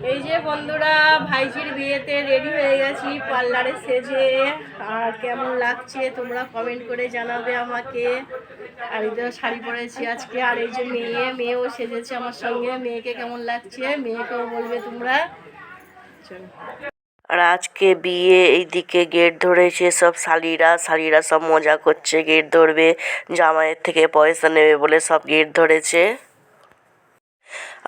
এই যে বন্ধুরা, ভাইজির বিয়েতে রেডি হয়ে গেছি পার্লারে সেজে। আর কেমন লাগছে তোমরা কমেন্ট করে জানাবে আমাকে। আর এই যে শাড়ি পরেছি আজকে। আর এই যে মেয়েও সেজেছে আমার সঙ্গে। মেয়েকে কেমন লাগছে মেয়েকেও বলবে তোমরা। চলো। আর আজকে বিয়ে, এইদিকে গেট ধরেছে সব শালিরা সব মজা করছে, গেট ধরবে, জামাইয়ের থেকে পয়সা নেবে বলে সব গেট ধরেছে।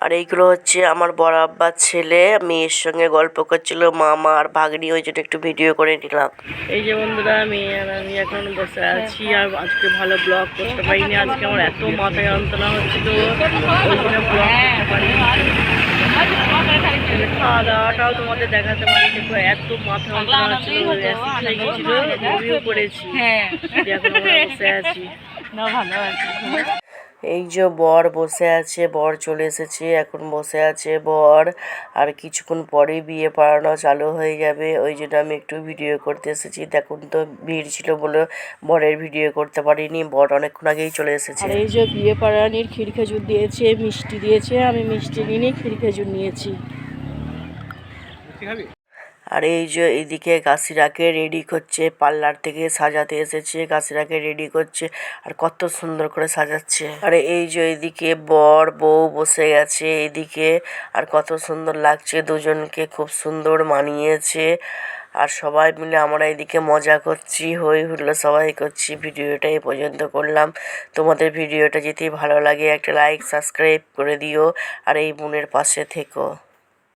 আর এইগুলো হচ্ছে আমার বড় আব্বার ছেলে, মেয়ের সঙ্গে গল্প করছিল, মামা আর ভাগ্নি, ওই জন্য একটু ভিডিও করে নিলাম। এই যে বন্ধুরা, মেয়ে আর আমি এখন বসে আছি। আর আজকে ভালো ব্লগ করতে পারিনি। আজকে আমার এত মাথায় যন্ত্রণা হচ্ছিল, ওই জন্য ব্লগ করতে পারিনি। খাওয়া দাওয়াটাও তোমাদের দেখাতে পারি। দেখো এত মাথা যন্ত্রণা হচ্ছিল, হয়ে গেছিল, ঘুমিয়েও পড়েছি। এখন আমরা বসে আছি। ভালো আছি। এই যে বর বসে আছে, বর চলে এসেছে, এখন বসে আছে বর। আর কিছুক্ষণ পরেই বিয়ে পড়ানো চালু হয়ে যাবে, ওই জন্য আমি একটু ভিডিও করতে এসেছি। দেখুন তো ভিড় ছিল বলে বরের ভিডিও করতে পারিনি, বর অনেকক্ষণ আগেই চলে এসেছে। আর এই যে বিয়ে পড়ানির ক্ষীর খেজুর দিয়েছে, মিষ্টি দিয়েছে। আমি মিষ্টি নিয়ে ক্ষীর খেজুর নিয়েছি। আর এই যে এইদিকে কাশিরাকে রেডি করছে, পার্লার থেকে সাজাতে এসেছে, কাশিরাকে রেডি করছে। আর কত সুন্দর করে সাজাচ্ছে। আর এই যে এইদিকে বর বউ বসে গেছে এইদিকে। আর কত সুন্দর লাগছে, দুজনকে খুব সুন্দর মানিয়েছে। আর সবাই মিলে আমরা এদিকে মজা করছি, হই হুল্লো সবাই করছি। ভিডিওটা এই পর্যন্ত করলাম। তোমাদের ভিডিওটা যদি ভালো লাগে একটা লাইক সাবস্ক্রাইব করে দিও, আর এই বোনের পাশে থেকো।